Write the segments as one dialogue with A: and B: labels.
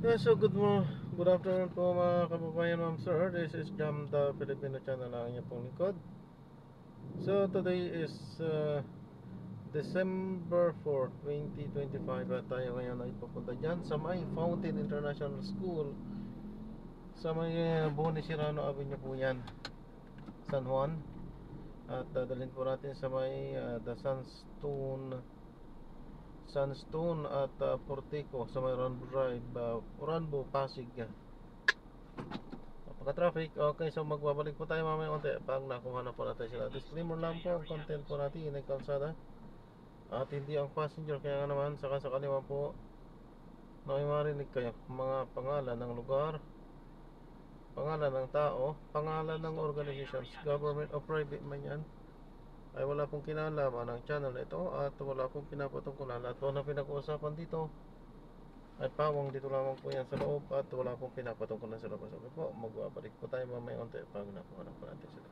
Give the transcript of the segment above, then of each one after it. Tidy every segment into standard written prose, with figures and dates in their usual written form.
A: Good afternoon po mga kababayan, ma'am sir. This is Jam the Filipino channel, ang inyong pong lingkod. So today is December 4, 2025 at tayo ngayon ay pupunta dyan sa may Fountain International School sa may Boni Serrano Avenue po yan, San Juan. At dadalhin po natin sa may the Sandstone at Portico sa may Ranbo Drive, Ranbo, Pasig. Napaka-traffic. Okay, so magbabalik po tayo mamaya konti pag nakuha na po natin sila. Disclaimer lang po, ang content po natin ay kalsada at hindi ang passenger. Kaya nga naman, saka sa kaliwa po na may marinig kayo mga pangalan ng lugar, pangalan ng tao, pangalan ng organizations, government o private man yan, ay wala pong kinalaman ng channel na ito at wala pong pinapatungkulan. At po na pinag-uusapan dito ay pawang dito lamang po yan sa loob at wala pong pinapatungkulan sa labas. Okay po, magbabalik po tayo mamaya konti pag nakuha na po natin sila.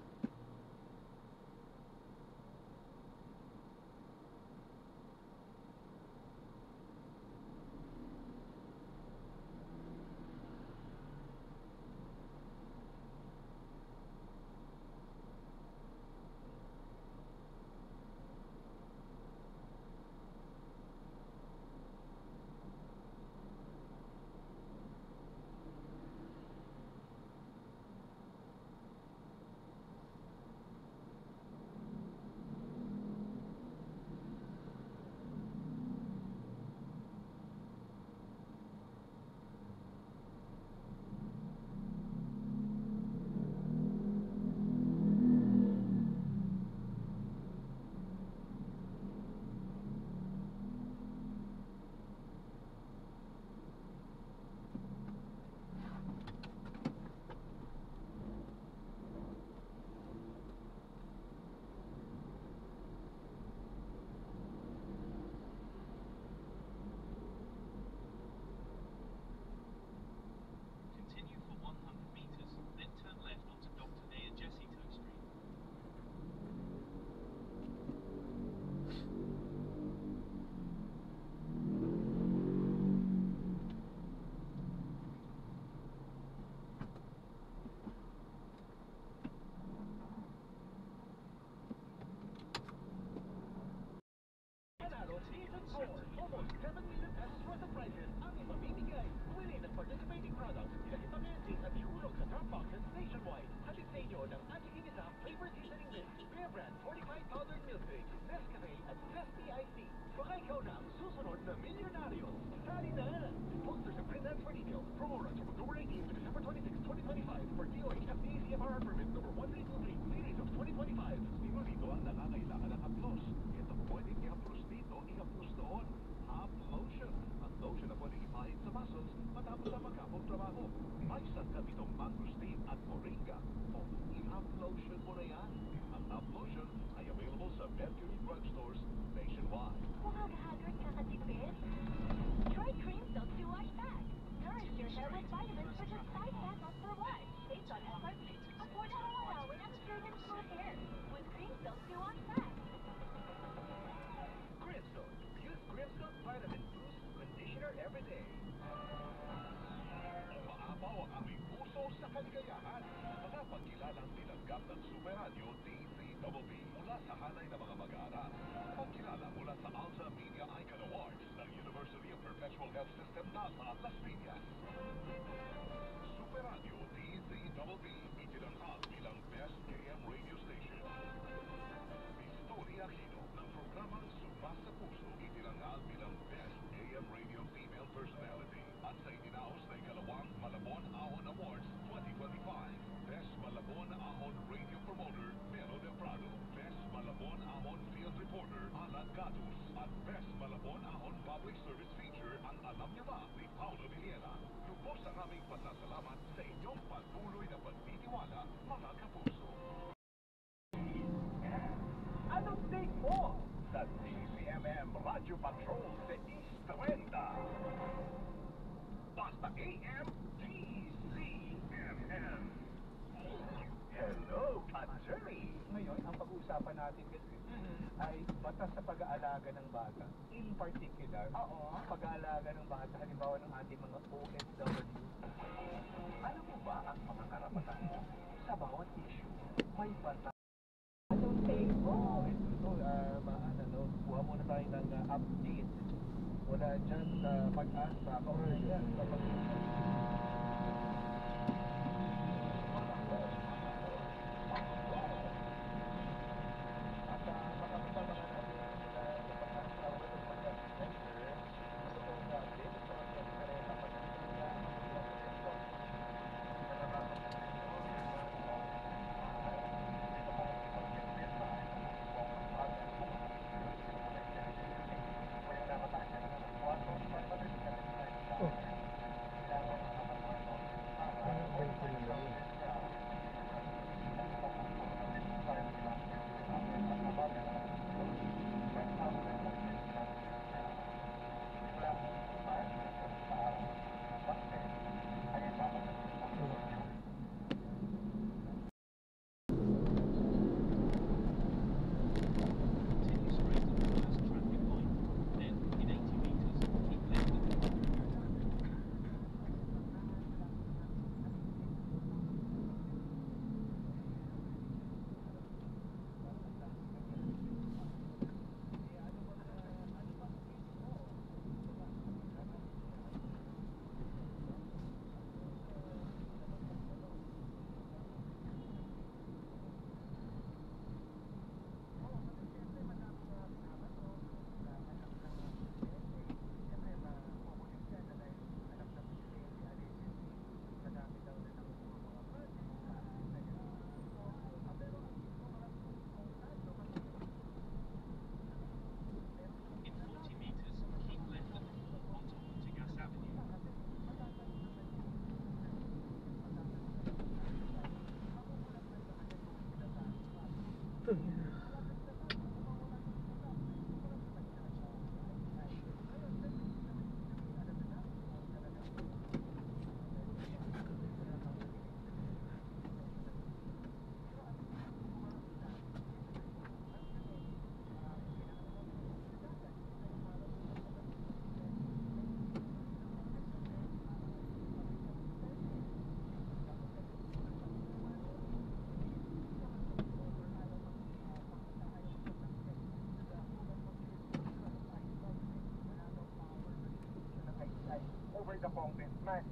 B: Pag-uusapan natin kasi ay batas sa pag-aalaga ng bata. In particular, pag-aalaga ng bata, halimbawa ng ating mga OFW dyan sa pag-asa, kaunay yan sa over the congressman.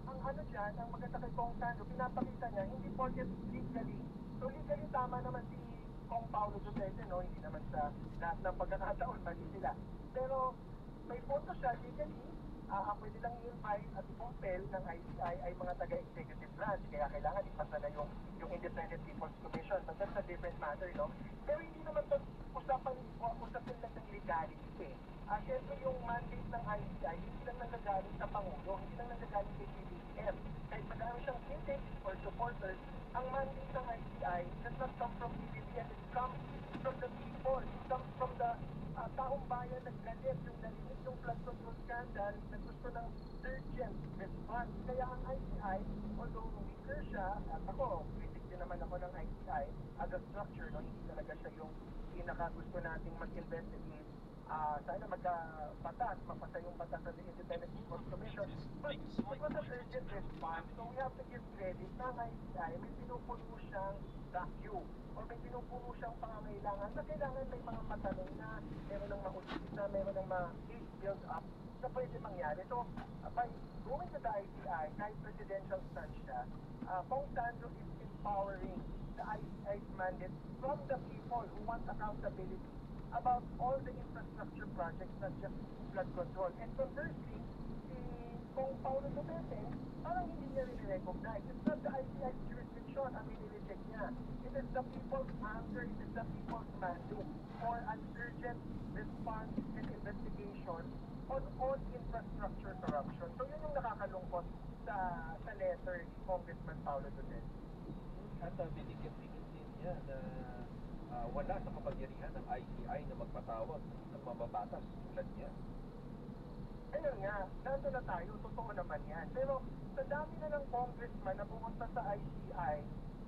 B: Ang ano dyan, ang maganda kay Kong Sando, pinapakita niya, hindi porket legally. So legally tama naman si Kong Paulo Duterte, no? Hindi naman sa lahat ng pagkakataon, mali sila. Pero may voto siya legally, ang pwede lang i-invite at i-compel ng ICI ay mga taga-executive branch. Kaya kailangan ipasa na yung Independent People's Commission. But that's a different matter, no? Pero hindi naman ito usapin lang ng legality, eh. Siyempre yung mandate ng ICI, hindi lang nanggagaling sa Pangulo, hindi lang nanggagaling kay PBBM. Kahit madami siyang critics or supporters, ang mandate ng ICI does not come from PBBM, it comes from the people, it comes from the taong bayan naggalit, yung narinig yung flood control scandal na gusto ng urgent response. Kaya ang ICI, although weaker siya, at ako, critic din naman ako ng ICI as a structure, no? Hindi talaga siya yung pinaka-gusto nating mag-investigate. Sana mapasa yung batas sa Independent People's Commission. But it was an urgent response, so we have to give credit na ng ICI, may pinupuno siyang vacuum or may pinupuno siyang pangangailangan na kailangan may mga matanong na meron ng mausisa, meron ng ma-case build up na pwede mangyari. So, by going to the ICI, kahit presidential stand siya, Kong Sandro is empowering the ICI's mandate from the people who want accountability about all the infrastructure projects, not just flood control. And conversely, si Kong Paulo Duterte, parang hindi niya rin-recognize. It's not the ICI's jurisdiction ang nilireject niya. It is the people's answer, it is the people's mandate for an urgent response and investigation on all infrastructure corruption. So yun yung nakakalungkot sa letter ni Congressman Paulo Duterte.
C: At binigyan-bigyan din niya na wala sa kapangyarihan ng ICI na magpatawag ng mababatas tulad niya.
B: Ayun nga, nandun na tayo, totoo naman yan. Pero sa dami na ng congressman na pumunta sa ICI,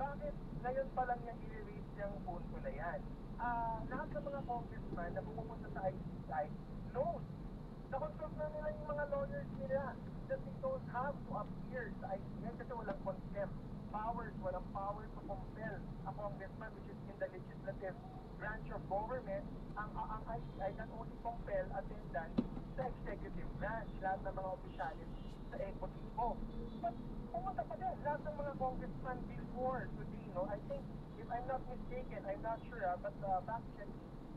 B: bakit ngayon pa lang niya i-raise yung punto na yan? Lahat ng mga congressman na pumunta sa ICI knows, na-consult na nila yung mga lawyers nila that they don't have to appear sa ICI kasi walang contempt powers, walang power to compel a congressman which is in the legislative branch of government. Ang ICI can only compel attendance sa executive branch, lahat ng mga opisyalis sa Ecotiko. But pumunta pa din, lahat ng mga congressman before today, no? I think, if I'm not mistaken, I'm not sure, but back check,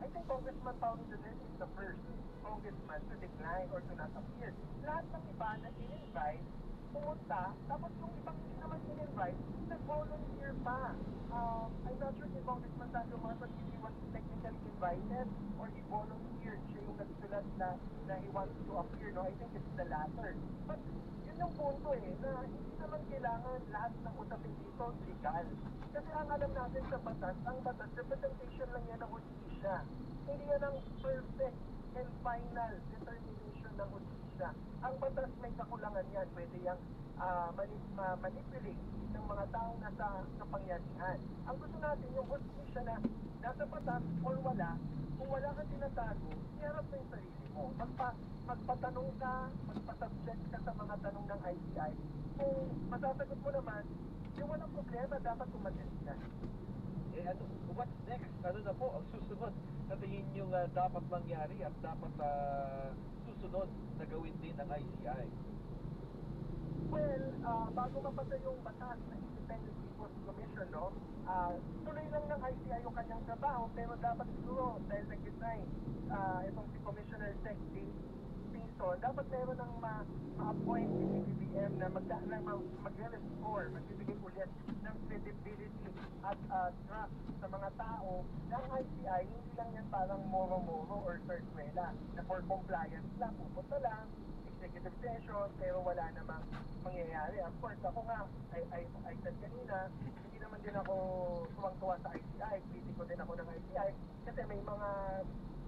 B: I think Congressman Paulo Duterte is the first congressman to decline or to not appear. Lahat ng iba na in-invite, pumunta, tapos yung ibang hindi naman in-invite, nag-volunteer pa. I'm not sure if Congressman Sandro Marcos if he was technically invited or he volunteered, siya yung nagsulat na he wants to appear, no? I think it's the latter. But yun yung punto na hindi naman kailangan lahat ng usapin dito legal. Kasi ang alam natin sa batas, ang batas, representation lang yan ng hustisya. Hindi yan ang perfect and final determination ng hustisya. Ang batas may kakulangan yan. Pwede yung manipulate ng mga taong nasa kapangyarihan. Ang gusto natin yung hustisya na nasa batas or wala, kung wala kang tinatago, iharap mo yung sarili mo. Magpatanong ka, magpa-subject ka sa mga tanong ng ICI. Kung masasagot mo naman, yung walang problema, dapat umattend ka.
C: Ano, what's next? Ano na po ang susunod na tingin nyo dapat mangyari at dapat susunod na gawin din ng ICI?
B: Well, bago mapasa yung batas ng Independent People's Commission, no, tuloy lang ng ICI yung kanyang trabaho, pero dapat siguro, dahil nag-design itong si Commissioner Sec Pinson, dapat meron ng ma-appoint si BBM na mag-restore, magbibigay ulit ng credibility at trust sa mga tao ng ICI, hindi lang yan parang moro-moro or sarsuela na for compliance lang, pupunta lang, executive session, pero wala namang mangyayari. Of course, ako nga, I said kanina, hindi naman din ako tuwang-tuwa sa ICI, kritiko din ako ng ICI, kasi may mga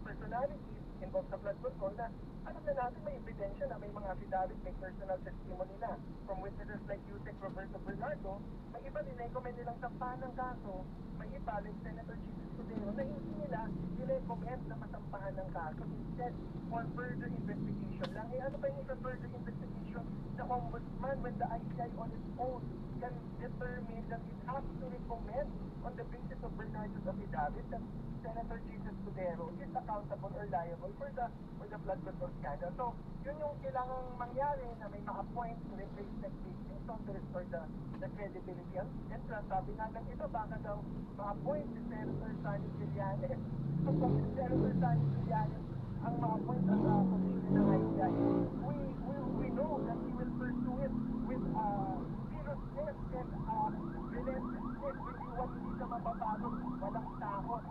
B: personalities involved sa flood control na alam na natin may ebidensya na may mga affidavit, may personal testimony na from witnesses like Yusek Roberto Bernardo, may iba nirecommend nilang sampahan ng kaso, may iba like Senator Jesus Cudero na hindi nila nirecommend na masampahan ng kaso, instead for further investigation lang. Ano ba yung further investigation na ombudsman when the ICI on its own can determine that it has to recommend on the basis of Bernardo's affidavit that Senator Jesus Cudero is accountable or liable for the flood control scandal. So, yun yung kailangang mangyari na may ma-appoint to replace Secretary Pinson to restore the credibility and trust. Sabi nga lang ito, baka daw ma-appoint si Senator Sonny Trillanes. So, kung si Senator Sonny Trillanes ang ma-appoint ang position ng ICI, we know that he will pursue it with seriousness and relentlessness, hindi siya mababago, walang takot.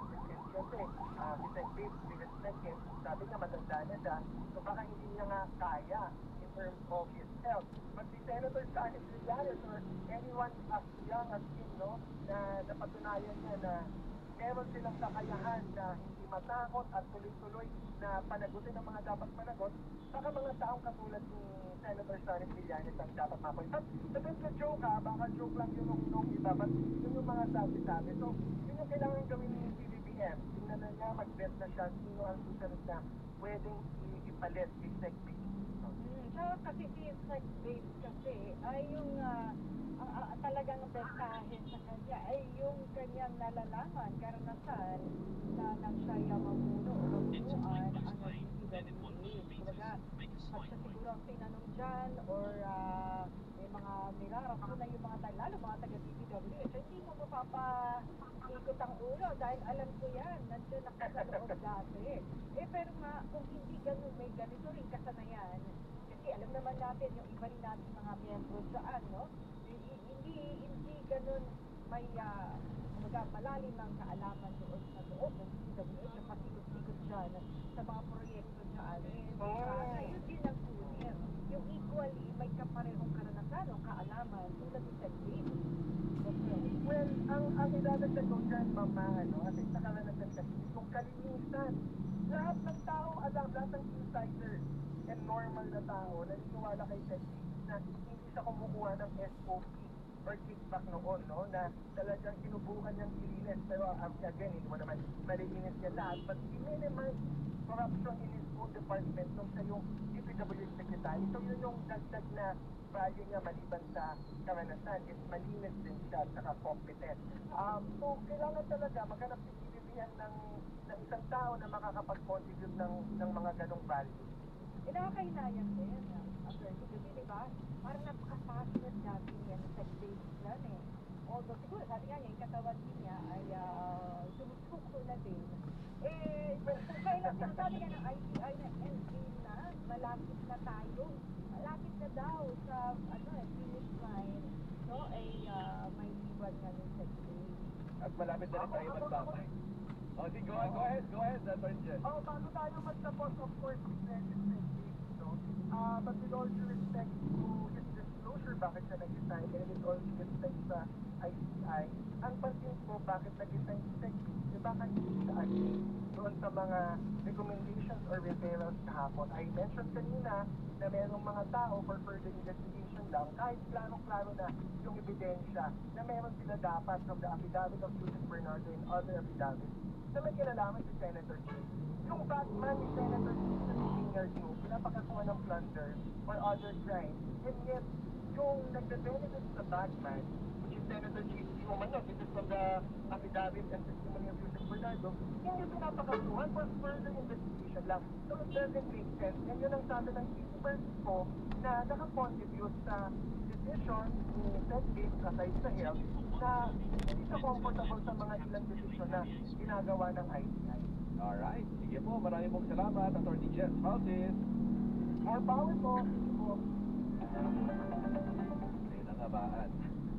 B: Kasi si Secretary Pinson, sabi niya matanda na siya, so baka hindi niya nga kaya in terms of his health. But si Senator Sonny Trillanes or anyone as young as him, no, na napatunayan niya na meron silang kakayahan na hindi matakot at tuloy-tuloy na panagutin ang mga dapat managot, saka mga taong katulad ni Senator Sonny Trillanes ang dapat mapoy. Sabihin sa joke baka joke lang yun nung iba, but yun yung mga sabi-sabi. So, yun yung kailangan gawin ni BBM. Tingnan na niya, mag-bet na siya, sino ang susunod na pwedeng ipalit si Secretary.
D: So, kasi si Sec-Base kasi ay yung talagang bentahin sa kanya ay yung kanyang nalalaman, karanasan na nang siya mamuno o mamunuan ang DPWH. Kumbaga, pag siya siguro ang tinanong dyan or may mga nirarap na yung mga lalo mga taga-DPWH, hindi mo mapapa-ikot ang ulo dahil alam ko yan, nandiyan ako sa loob dati. Pero nga, kung hindi ganun, may ganito rin kasanayan, kasi alam naman natin yung iba rin natin mga miyembro dyan, no? Hindi ganun may malalim ng kaalaman doon sa loob ng DPWH na pasikot-sikot dyan sa mga proyekto dyan. Sana yun din ang punir. Yung equally may kaparehong karanasan o kaalaman tulad ni Secretary.
B: Well, ang idadagdag ko dyan, Mama, at sa karanasan kasi, kung kalinisan, lahat ng tao alam, lahat ng insider and normal na tao, naniniwala kay Secretary na hindi siya kumukuha ng SOP or kickback noon, no, na talagang sinubukan niyang ilinis, pero again, hindi mo naman malilinis niya lahat, but he minimized corruption in his own department nung siya yung DPWH Secretary. So yun yung dagdag na value niya maliban sa karanasan, is malinis din siya at saka competent. So kailangan talaga maghanap si BBM ng isang tao na makakapag-contribute ng mga ganong values.
D: nakakahinayang din. Attorney, kasi di ba, parang napaka-passionate dati niya sa sex-based plan eh. Although siguro, sabi nga niya, yung katawan niya ay sumusuko na din. Kung kailan sinasabi niya ng ICI na endgame na, malapit na tayo. Malapit na daw sa, finish line. No, may iwan na yung sex-based.
C: At malapit na rin tayo magtatay. Oh, sige, go ahead, Attorney Jen.
B: Bago tayo magtapos, of course, with legislative no? But with all due respect to his disclosure, bakit siya nag-resign, and with all due respect sa ICI, ang pansin ko, bakit nag-resign si Secretary, di ba hindi siya agree doon sa mga recommendations or referrals kahapon. I mentioned kanina na merong mga tao for further investigation lang, kahit klaro-klaro na yung ebidensya na meron sila dapat from the affidavit of Joseph Bernardo and other affidavits na may kinalaman si Senator Chief. Yung Batman ni Senator Chief sa senior niyo, pinapakakuha ng plunder or other crime, and yet, yung nagbe-benefit sa Batman, which is Senator Chief Umano, this is from the affidavit and testimony of Joseph Bernardo, hindi pinapakasuhan for further investigation lang. So it doesn't make sense, and yun ang sabi ng experts ko na nakakontribute sa decision ni Fed-based aside sa health na hindi siya comfortable sa mga ilang decision na ginagawa ng ICI.
C: Alright, sige po, maraming pong salamat, Attorney Jen Spouses.
B: More power po.
C: Ayun ang habaan.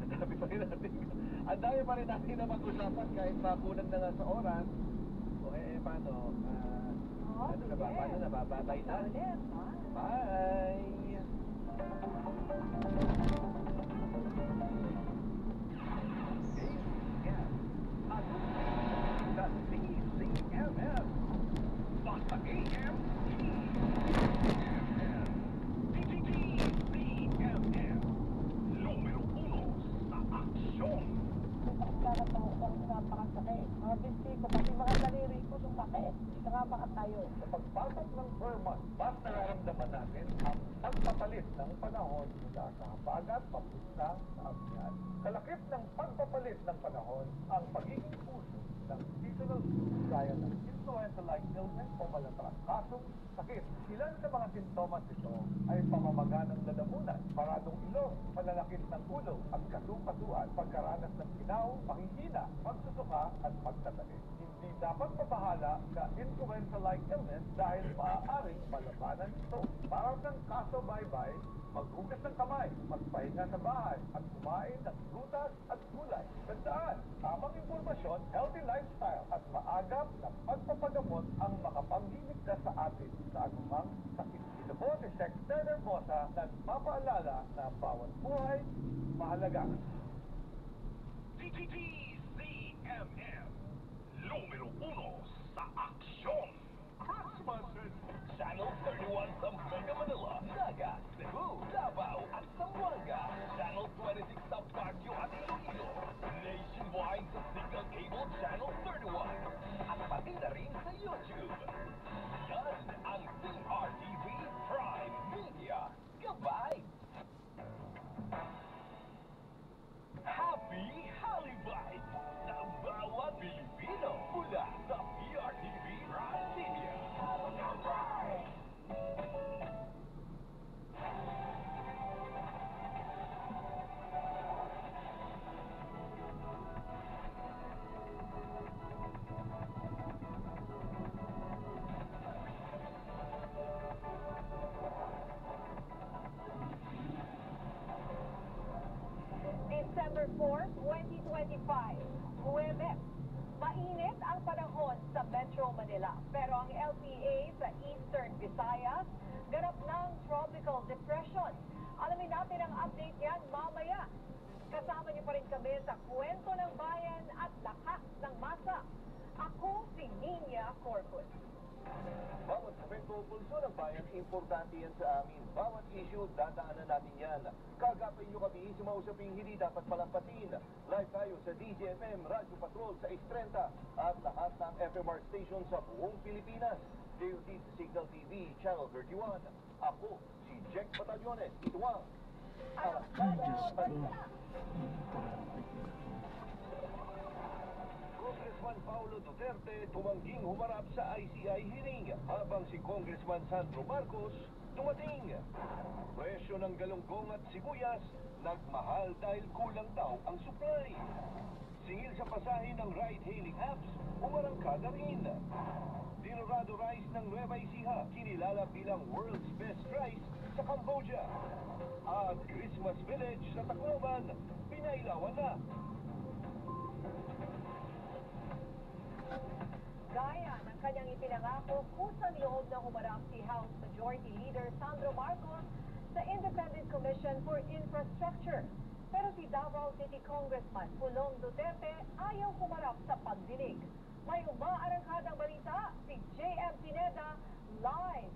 C: Ang dami pa rin natin na mag-usapan kahit makunan na nga sa oras. O paano? Ano na ba? Paano na? Bababay na?
D: Ulit,
C: Bye! Basta AM Numero 1 sa aksyon.
D: napakasakit. Mga binti ko, pati mga daliri ko sumakit. Isa nga makatayo.
C: Sa pagpasok ng Vermont, mas nararamdaman natin ang pagpapalit ng panahon mula sa habagat papunta sa Amihan. Kalakip ng pagpapalit ng panahon ang pagiging puso ng seasonal flu gaya ng influenza-like illness o malatrangkasong sakit. Ilan sa mga sintomas nito ay pamamaga ng lalamunan, paradong ilong, pananakit ng ulo, at kasukasuan, pagkaranas ng ginaw, panghihina, pagsusuka at pagtatanim. Hindi dapat mabahala sa influenza-like illness dahil maaaring malabanan ito. Para ng kaso bye-bye, maghugas ng kamay, magpahinga sa bahay, at kumain ng prutas at gulay. Tandaan, tamang impormasyon, healthy lifestyle, at maagap na pagpapagamot ang makapanghiligtas sa atin sa anumang sakit. Ito po si Sexter Hermosa, nagpapaalala na bawat buhay mahalaga.
E: TTTCMM Numero 1 sa aksyon. Christmas is Channel 31 sa Mega Manila, Naga, Cebu, Davao at Zamboanga. Channel 26 sa Baguio at Iloilo. Nationwide sa Signal Cable Channel 31. At pati na rin sa YouTube. Yan ang DRTV Prime Media. Goodbye! Happy Holiday sa bawat Pilipino mula sa PRTV Prime Media.
D: December 4, 2025, Huwebes. Mainit ang panahon sa Metro Manila, pero ang LPA sa Eastern Visayas ganap ng tropical depression. Alamin natin ang update niyan mamaya. Kasama niyo pa rin kami sa Kwento ng Bayan at Lakas ng Masa. Ako si Nina Corpus.
C: Bawat kwento o pulso ng bayan, importante yan sa amin. Bawat issue, dadaanan natin yan. Kagapay nyo kami sa mausaping hindi dapat palampasin. Live tayo sa DZFM Radio Patrol sa 630 at lahat ng FMR station sa buong Pilipinas. DOT sa Signal TV, Channel 31. Ako, si Jack Batallones. Ito ang Congressman Paulo Duterte tumangging humarap sa ICI hearing habang si Congressman Sandro Marcos
E: dumating. Presyo ng galunggong at sibuyas nagmahal dahil kulang daw ang supply. Singil sa pasahe ng ride-hailing apps, umarangkada rin. Dinorado rice ng Nueva Ecija, kinilala bilang world's best rice sa Cambodia. At Christmas Village sa Tacloban, pinailawan na.
F: Gaya ng kanyang ipinangako, kusang loob na humarap si House Majority Leader Sandro Marcos sa Independent Commission for Infrastructure. Pero si Davao City Congressman Pulong Duterte ayaw humarap sa pagdinig. May umaarangkadang balita si JM Pineda live.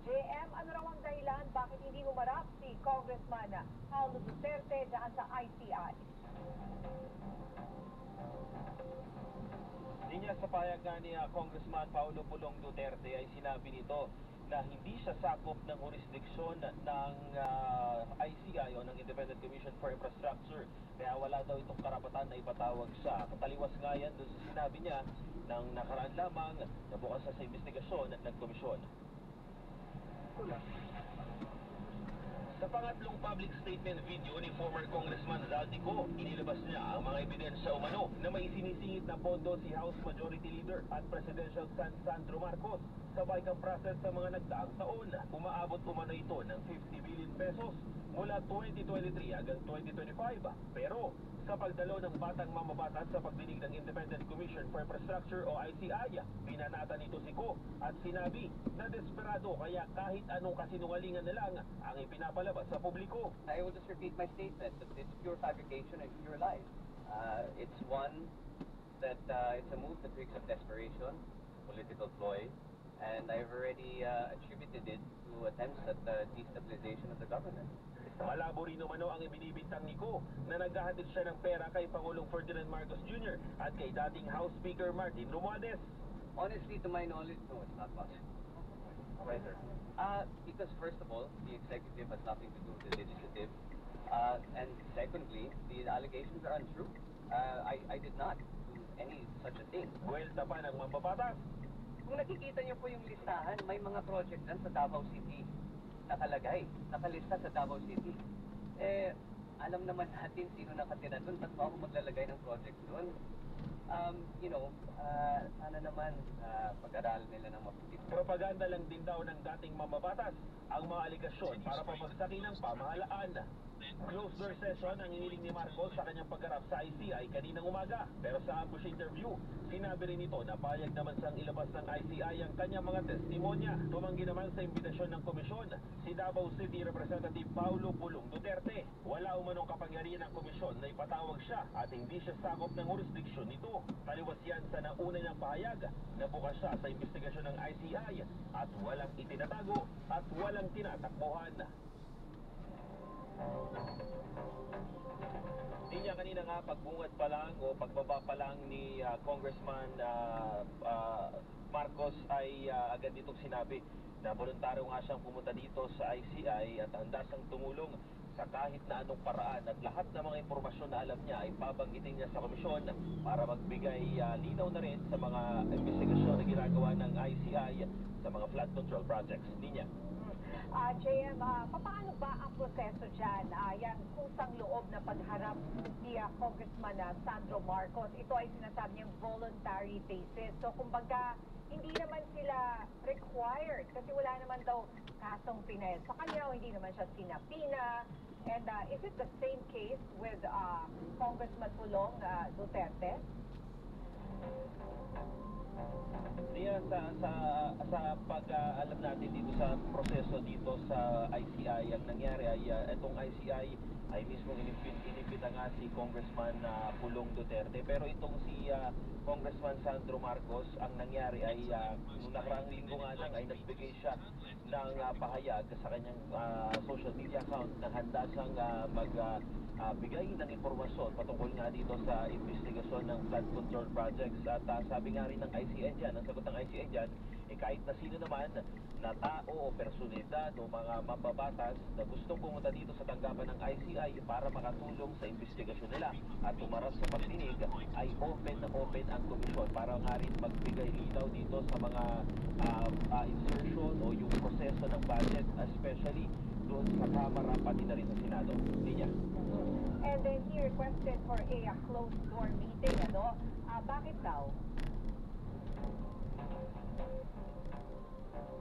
F: JM, ano raw ang dahilan bakit hindi humarap si Congressman Paulo Duterte dyan sa ICI?
G: Niya sa payag nga ni Congressman Paulo Pulong Duterte ay sinabi nito na hindi siya sakop ng jurisdiksyon ng ICI o ng Independent Commission for Infrastructure. Kaya wala daw itong karapatan na ipatawag siya. Kataliwas nga yan doon sa sinabi niya ng nakaraan lamang na bukas sa investigasyon ng komisyon. Sa pangatlong public statement video ni former Congressman Zaldico, inilabas niya ang mga ebidensya umano na may sinisingit na pondo si House Majority Leader at Presidential son Sandro Marcos sa Baikang process sa mga nagdaang taon. Umaabot umano ito ng 50 billion pesos mula 2023 hanggang 2025. Pero sa pagdalo ng batang mamabatas sa pagdinig ng Independent Commission for Infrastructure o ICI, binanatan nito si Ko at sinabi na desperado kaya kahit anong kasinungalingan na lang ang ipinapalabas sa publiko.
H: I will just repeat my statement that it's pure fabrication and pure lies. It's one that it's a move that reeks of desperation, political ploy, and I've already attributed it to attempts at destabilization of the government.
G: Malabo rin umano ang ibinibintang ni Ko na naghahatid siya ng pera kay Pangulong Ferdinand Marcos Jr. at kay dating House Speaker Martin Romualdez.
H: Honestly, to my knowledge, no, it's not possible.
G: Why, sir?
H: Because first of all, the executive has nothing to do with the legislative. And secondly, the allegations are untrue. I did not do any such a thing.
G: Buwelta pa ng mambabatas.
H: Kung nakikita niyo po yung listahan, may mga project dyan sa Davao City. Nakalista sa Davao City. Alam naman natin sino nakatira doon, ba't ba ako maglalagay ng project doon? Sana naman pag-aralan nila ng mabuti.
G: Propaganda lang din daw ng dating mamabatas ang mga aligasyon para pabagsakin ng pamahalaan. Closed door session ang iniling ni Marcos sa kanyang pagharap sa ICI kaninang umaga. Pero sa ambush interview, sinabi rin ito na payag naman siyang ilabas ng ICI ang kanyang mga testimonya. Tumanggi naman sa imbitasyon ng komisyon si Davao City Representative Paulo Pulong Duterte. Wala umanong kapangyarihan ng komisyon na ipatawag siya at hindi siya sakop ng jurisdiksyon nito. Taliwas yan sa nauna niyang pahayag na bukas siya sa investigasyon ng ICI at walang itinatago at walang tinatakbuhan. Di niya kanina nga pagbungad pa lang o pagbaba pa lang ni Congressman Marcos ay agad ditong sinabi na voluntaryo nga siyang pumunta dito sa ICI at handa siyang tumulong sa kahit na anong paraan at lahat ng mga impormasyon na alam niya ay babanggitin niya sa komisyon para magbigay linaw na rin sa mga investigasyon na ginagawa ng ICI sa mga flood control projects. Di niya.
F: JM, paano ba ang proseso dyan? Yan, kusang loob na pagharap ni Congressman Sandro Marcos. Ito ay sinasabi niyang voluntary basis. So, kumbaga, hindi naman sila required kasi wala naman daw kasong pinahid sa kanya o hindi naman siya sinapina. And is it the same case with Congressman Pulong Duterte?
G: Diya sa pag-alam natin dito sa proseso dito sa ICI, ang nangyari ay itong ICI ay mismo inibita nga si Congressman Pulong Duterte. Pero itong si Congressman Sandro Marcos, ang nangyari ay noong nakaraang linggo nga lang ay nagbigay siya ng pahayag sa kanyang social media account na handa siyang magbigay ng impormasyon patungkol nga dito sa investigasyon ng flood control projects. At sabi nga rin ng ICI dyan, ang sagot ng ICI dyan, kahit na sino naman na tao o personalidad o mga mambabatas na gustong pumunta dito sa tanggapan ng ICI para makatulong sa investigasyon nila at tumarap sa pagdinig, ay open na open ang komisyon para nga rin magbigay linaw dito sa mga insertion o yung proseso ng budget, especially doon sa Kamara pati na rin sa Senado. Linya.
F: And then he requested for a closed door meeting, ano? Bakit daw?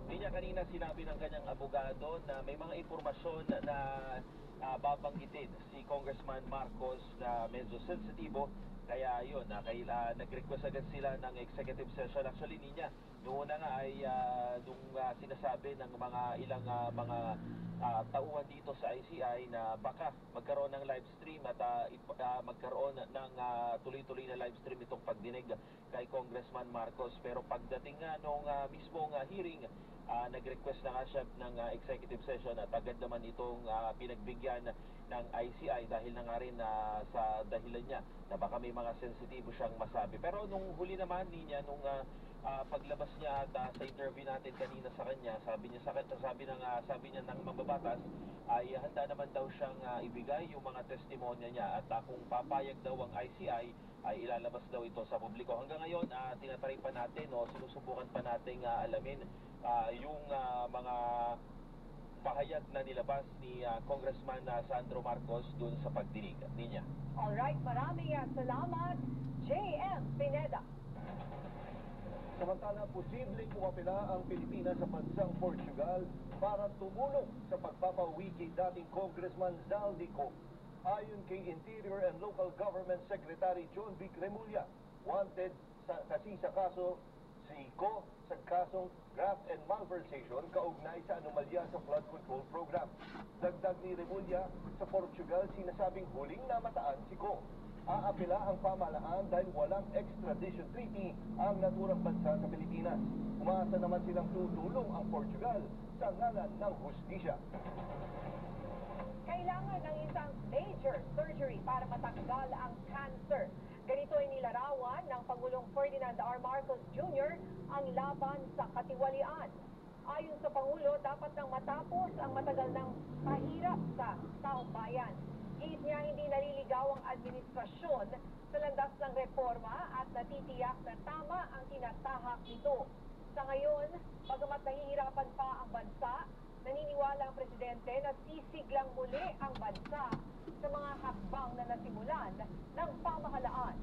G: Linya, kanina sinabi ng kanyang abogado na may mga impormasyon na babanggitin si Congressman Marcos na medyo sensitibo. Kaya yun, nag-request agad sila ng executive session. Actually, niya, noon na nga ay nung sinasabi ng mga ilang mga tauhan dito sa ICI na baka magkaroon ng live stream at magkaroon ng tuloy-tuloy na live stream itong pagdinig kay Congressman Marcos. Pero pagdating nga nung mismong hearing, nag-request na nga siya ng executive session at agad naman itong pinagbigyan ng ICI dahil na nga rin sa dahilan niya na baka may mga sensitibo siyang masabi. Pero nung huli naman niya, nung paglabas niya at sa interview natin kanina sa kanya, sabi niya ng mambabatas ay handa naman daw siyang ibigay yung mga testimonya niya at kung papayag daw ang ICI ay ilalabas daw ito sa publiko. Hanggang ngayon, tinatry pa natin o sinusubukan pa nating alamin yung mga pahayag na nilabas ni Congressman Sandro Marcos dun sa pagdinig. Ninya.
F: Alright, maraming salamat, J.M. Pineda.
C: Samantala, posibleng umapela ang Pilipinas sa bansang Portugal para tumulong sa pagpapauwi kay dating Congressman Zaldico. Ayon kay Interior and Local Government Secretary John Vic Remulla, wanted kasi sa kaso si Ko sa kasong graft and malversation kaugnay sa anomalya sa flood control program. Dagdag ni Remulla, sa Portugal sinasabing huling namataan si Ko. Aapela ang pamahalaan dahil walang extradition treaty ang naturang bansa sa Pilipinas. Umasa naman silang tutulong ang Portugal sa ngalan ng hustisya.
F: Kailangan ng isang major surgery para matanggal ang cancer. Ganito ay nilarawan ng Pangulong Ferdinand R. Marcos Jr. ang laban sa katiwalian. Ayon sa Pangulo, dapat nang matapos ang matagal ng pahirap sa taong bayan. Giit niya hindi naliligaw ang administrasyon sa landas ng reforma at natitiyak na tama ang tinatahak nito. Sa ngayon, bagamat nahihirapan pa ang bansa, naniniwala ang presidente na sisiglang muli ang bansa sa mga hakbang na nasimulan ng pamahalaan.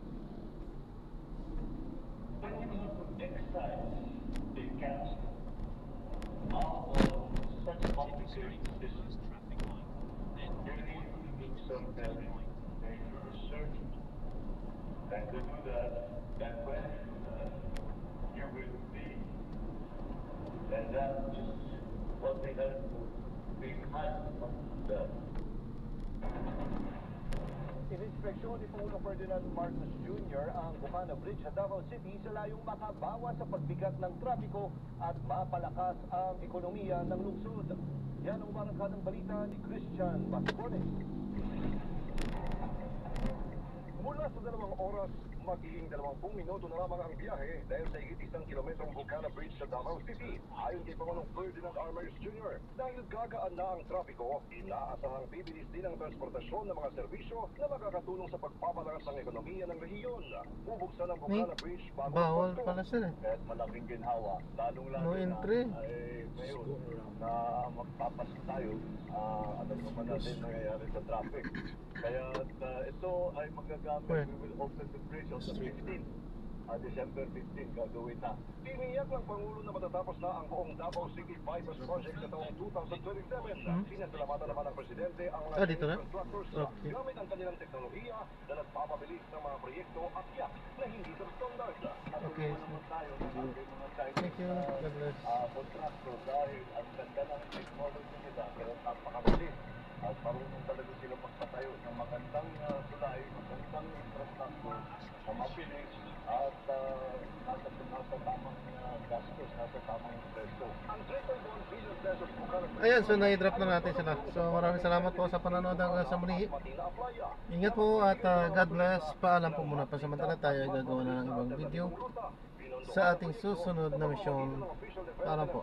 E: And to do that when you will be, and that's just what they have to be kind of done.
C: Ininspeksyon ni Pangulong Ferdinand Marcos Jr. ang Bukana Bridge sa Davao City sa layong makabawas sa pagbigat ng trapiko at mapalakas ang ekonomiya ng lungsod. Yan ang umarangkadang balita ni Christian Bascones. Mula sa 2 oras, magiging 20 minuto na lamang ang biyahe dahil sa higit 1 kilometrong Bukana Bridge sa Davao City. Ayon kay Pangulong Ferdinand R. Marcos Jr., dahil gagaan na ang trapiko, inaasahang bibilis din ang transportasyon ng mga serbisyo na makakatulong sa pagpapalakas ng ekonomiya ng rehiyon. Bubuksan ang Bukana Bridge bago
A: bawal pala sila.
E: Kahit malaking ginhawa, lalong-lalo
A: No entry.
E: ay ngayon na magpapasok tayo, alam naman natin nangyayari sa traffic. Kaya ito ay magagamit, we will open the bridge on the 15th. December 15 gagawin na.
C: Tiniyak ng Pangulo na matatapos na ang buong Davao City Bypass Project sa taong 2027. Sinasalamatan naman ng Presidente ang mga
A: dito na?
C: contractors
A: Okay.
C: gamit ang kanilang teknolohiya na nagpapabilis ng mga proyekto at tiyak na hindi sa standard.
A: Okay.
E: Tayo ng mga
A: Thank you. God bless.
E: contractor dahil ang ganda ng technology nila kaya napakabilis at marunong talaga sila magpatayo ng magandang tulay, magandang infrastructure na mabilis at nasa tamang gastos, nasa tamang preso.
C: Ang 3.1 billion pesos Bukana Bridge
A: Ayan, so na-drop na natin sila. So maraming salamat po sa panonood hanggang sa muli. Ingat po at God bless. Paalam po muna. Pasamantala tayo ay gagawa na ng ibang video. sa ating susunod na misyon. Paalam po.